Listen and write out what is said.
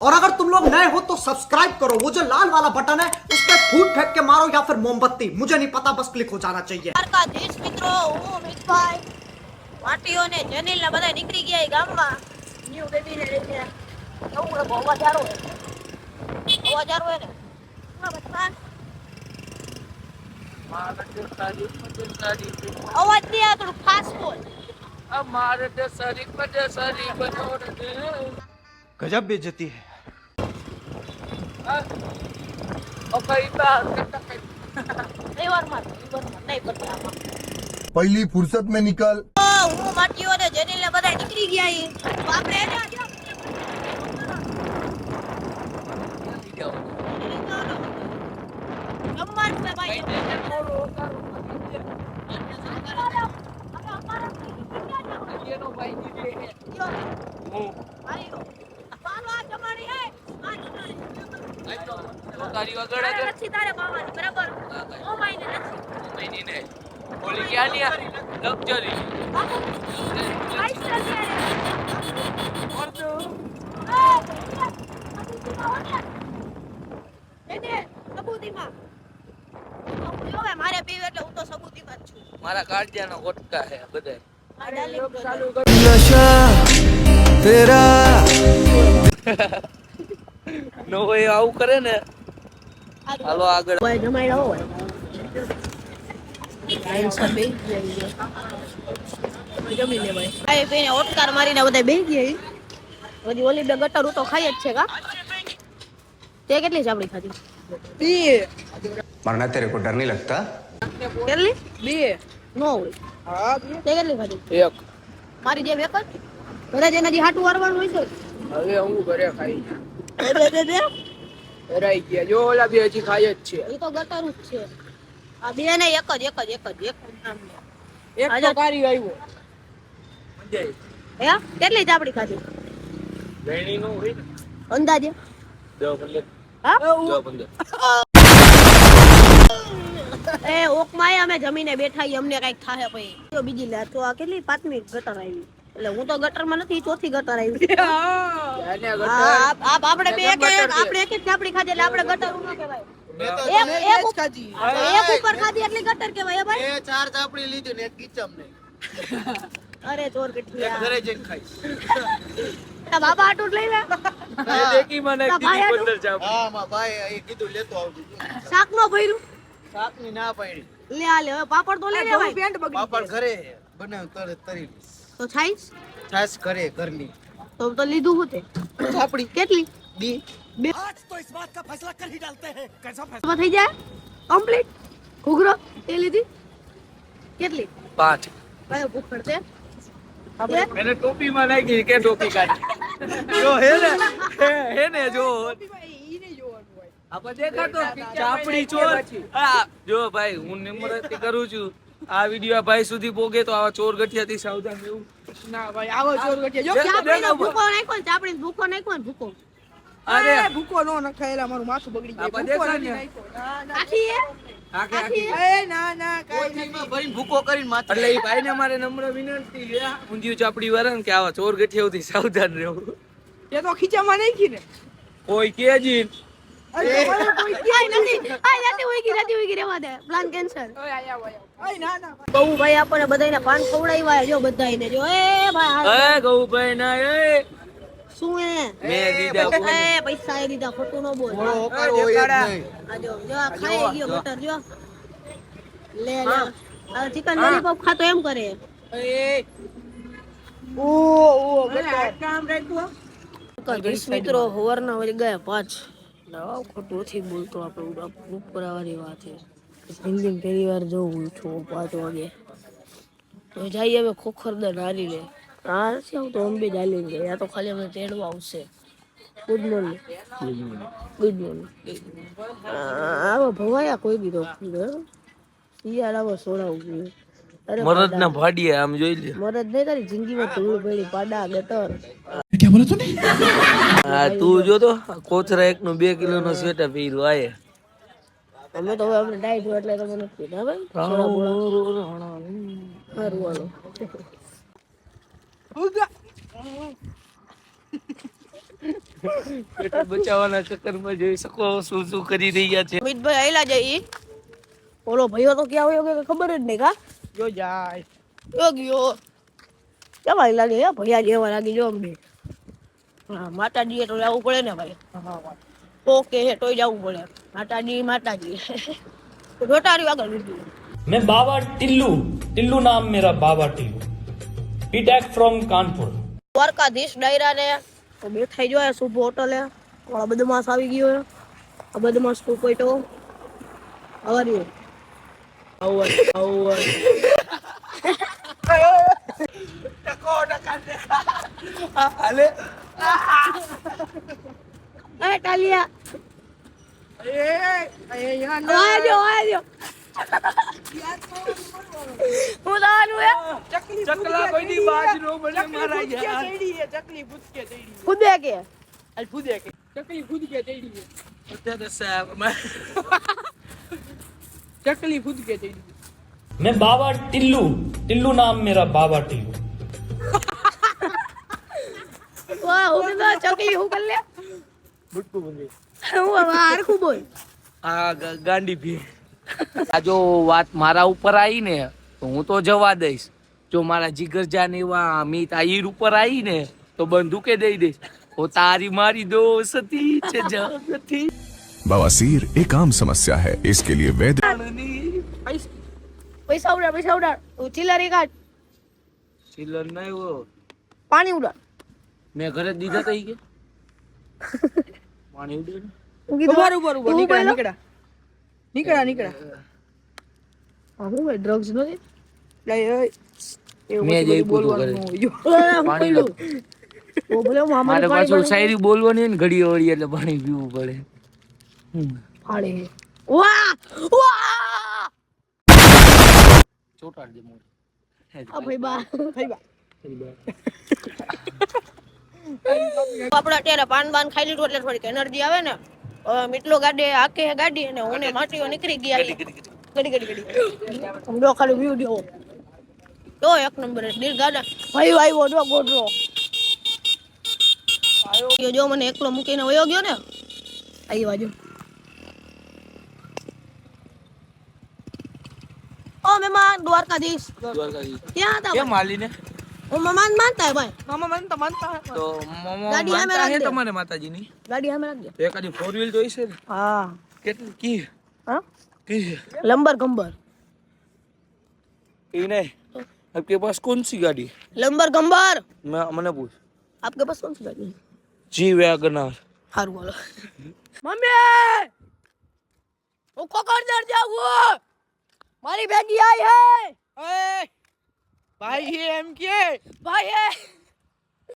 और अगर तुम लोग नए हो तो सब्सक्राइब करो, वो जो लाल वाला बटन है उस पर फूट फेंक के मारो या फिर मोमबत्ती, मुझे नहीं पता, बस क्लिक हो जाना चाहिए। દેશ મિત્રો હું મિતભાઈ વાટીઓને જનીલ ને બધા નીકળી ગયા એ ગામમાં ન્યુ બેબી ને લઈને એવું અવાજારો હે ને હા બચ્ચા અવાજ દે આ થોડું ફાસ્ટ બોલ हमारे देशरी बनो रे गजब बेइज्जती है। ओ भाई बा લેવરમાં નહીં પડતા આમાં पहली फुर्सत में निकल। હું વાટીઓને જનીલ ને બધા નીકળી ગયા એ તો આપણે એને જમવાનું છે ભાઈ તારે બાવાની બરાબર ઓ ભાઈને નથી बोली क्या लिया लग्जरी મારે પીવે એટલે હું તો સબૂતીમાં જ છું મારા કાળજાનો ગોટકા હે બધાય नशा तेरा નો હોય આવું કરે ને હાલો આગળ ભાઈ જમાઈ રહો હોય જમી લે ભાઈ આ બેને ઓટકાર મારીને બધા બેહી ગયા બધી ઓલી બે ગટર તો ખાઈ જ છે કા તે કેટલી ચાપડી ખાધી मरना तेरे को डर नहीं लगता? કેટલી બે નો હોય હા તે કેટલી ખાધી એક મારી જેમ એક જ ઘરે જઈને હજી હાટું વારવાનું હોય છે હવે હું ઘરે ખાઈ દે રહી ગયા જો ઓલા બે હજી ખાઈ જ છે એ તો ગટર જ છે આ બે ને એક જ એક તો કારી આવ્યો હે કેટલી ચાપડી ખાધી વેણી નો હોય ને અંદાજે 10-15 હા 10-15 એ ઓકમાં અમે જમીને બેઠા ઈ અમને કઈક થાહે પછી તો બીજી લે તો આ કેટલી પાંચમી ગટર આવી એટલે હું તો ગટરમાં નથી ચોથી ગટર આવી આપણે બે આપણે એક જ ચાપડી ખાધી એટલે આપણે ગટર નો કહેવાય એક ઉપર ખાધી એટલી ગટર કહેવાય ભાઈ એ ચાર ચાપડી લીધી ને એક કિચમ ને અરે ચોર કઠિયા ઘરે જઈને ખાઈશ તા બાબા આટું લઈ લે એ દેખી મને તા ભાઈ કીધી આટું? 15 ચાપ હા માં ભાઈ એ કીધું લેતો આવજો શાક નો ભર્યું શાક ની ના પાડી લે આ લે હવે પાપડ તો લઈ લે ભાઈ પાપડ ઘરે બનાવ તરી તો છાઈસ છાસ ઘરે ઘરની તો લીધું હું તે ચાપડી કેટલી બી બે થઈ જાય કમ્પ્લીટ ઘૂઘરો એ લીધી કેટલી 5 કયો ભૂખડ તે એને ટોપી માં નાખી કે ટોપી કાઢી જો હે ને જો આપણે દેખાતો ચાપડી ચોર હા જો ભાઈ હું નિમ્રતી કરું છું આ વિડિયો ભાઈ સુધી પોગે તો આવા ચોર ગઠિયાથી સાવધાન રહેવું ના ભાઈ આવો ચોર ગઠિયા ચાપડીનો ભૂકો નાખ્યો ને ચાપડીનો ભૂકો નાખ્યો ને ભૂકો અરે ભૂકો નો નખાયેલા મારું માથું બગડી આપણે ગયું દેખાય આખી એ આખી એ ના ના કાઈ નહીં ભરીને ભૂકો કરીને માથે એટલે એ ભાઈને મારે નમ્ર વિનંતી છે ઊંધિયું ચાપડી વાળા કે આવા ચોર ગઠિયાથી સાવધાન રહેવું એ તો ખીચામાં નાખી ને કોઈ કેજી નથી ઉઈ ગઈ રેવા દે પ્લાન કેન્સલ ના ના બહુ ભાઈ આપણને બધાને પાન ખવડાવ્યા જો બધાને જો એ ભાઈ એ ગૌભાઈ ના એ શું એ મેં દીધા એ પૈસા એ દીધા ખોટું ન બોલ હોકાર હોય જ નહીં આ જો આ ખાઈ ગયો બટર જો લે આ ચિકન લોલીપોપ ખાતો એમ કરે કામ રાખ્યું મિત્રો હવારના વાગે ગયા 5 ખોટું નથી બોલતો આપણે ઉપરાવાની વાત છે હિન્દી પહેલી વાર જોઉં છું 5 વાગે તો જઈએ હવે ખોખરદા નારી લે આ નથી આવતો અંબે ચાલી ગયા તો ખાલી અમે તેડવા આવશે ગુડ મોર્નિંગ આવો ભવાયા કોઈ દીધો યાર આવો સોડાવું અરે મરદ ના ભાડીએ આમ જોઈ લે મરદ નહીં તારી જિંદગીમાં ધૂળ પડી પાડા ગટર હા તું જો તો કોચરા 1 નું 2 કિલો નો સ્વેટર પહેર્યો આયે અમે તો હવે આપણે ડાઈટ હોય એટલે તો મને પીધા ભાઈ સોડા બોડા સારું હાલો ઉગા પેટ્રોલ બચાવવાના ચક્કરમાં જોઈ શકો શું શું કરી રહ્યા છે. અમિતભાઈ આયલા જઈ ઓલો ભાઈઓ તો ક્યાં હોય કે ખબર જ નહીં કા જો જાય ગયો કેમ આયલા લે ભૈયા જેવા લાગી જો અમને હા માતાજીએ તો જવું પડે ને ભાઈ ઓકે તોય જવું પડે માતાજી રોટારી આગળ લીધી मैं बाबा टिल्लू टिल्लू नाम मेरा बाबा टिल्लू बीटेक फ्रॉम कानपुर દ્વારકાધીશ ડાયરા ને તો બેઠાઈ જોયા શુભ હોટલે આ બદમાશ આવી ગયો આ બદમાશ તું કોઈ તો આવરી હાલે એ ટાલિયા આજો હું દાનું હે ચકલા કોઈની બાજ નો બને મારા યાર. ચકલી ભૂતકે ચડી ખુદે કે અલ ફૂદે કે ચકલી ભૂતકે ચડી અત્યારે સાહેબ ચકલી ભૂતકે ચડી मैं बाबा टिल्लू टिल्लू नाम मेरा बाबा टिल्लू વાહ હું તો ચકલી હું કર લે બુટકુ બંધી હું વાર ખૂબ બોલ આ ગાંડી ભી આ જો વાત મારા ઉપર આવી ને તો હું તો જવા દઈશ. જો મારા જીગરજાન એવા અમિત આહિર ઉપર આવી ને તો બંદૂકે દઈ દઈશ. ઓ તારી મારી દોસ્તી છે જગતી बवासीर एक आम समस्या है, इसके लिए वैद्य પૈસા ઉડાડ તું ચિલ્લરી કાઢ ચિલ્લર નહીં હો પાણી ઉડાડ મેં ઘરે દીધા તા ઈ કે પાણી ઉડે ને હું કીધું ઉપર નીકળા હું ભાઈ ડ્રગ્સ નથી મેં જે બોલવાનું પાણી લો. ઓ ભલે હું મારે અમારે પાછું શાયરી બોલવાની હોય ને ઘડી વળી એટલે પાણી પીવું પડે. પાણી વાહ વાહ ચોટાડ દે મોઢે. આ ભાઈ બા થઈ બા આપણે અત્યારે પાન બાન ખાઈ લીધું એટલે થોડીક એનર્જી આવે ને મીટલો ગાડી આકે ગાડી અને હું ને માટીઓ નીકળી ગયા ઘડી હમણાં ખાલી વ્યૂ દેવો તો એક નંબર દિલ ગાડા ભાઈ આવ્યો જો ગોડરો આવ્યો જો મને એકલો મૂકીને વયો ગયો ને આવી બાજુ ઓ મહેમાન દ્વારકાધીશ ક્યાં હતા કેમ હાલીને હું મહેમાન માનતા હે ભાઈ મામા માનતા હે તો મોમો ગાડી સામે માનતા હે રાખજે. તમારે માતાજીની ગાડી સામે રાખજો તો એકાદી 4 વ્હીલ તો હશે ને હા કેટલી કી હા કી लंबर गंबर ये नहीं आपके पास कौन सी गाड़ी लंबर गंबर मैंने पूछ आपके पास कौन सी गाड़ी है जी वैगनर हार बोलो मम्मी वो कोकरदार जाओ मारी बेटी आई है ભાઈ એમ કે भाई है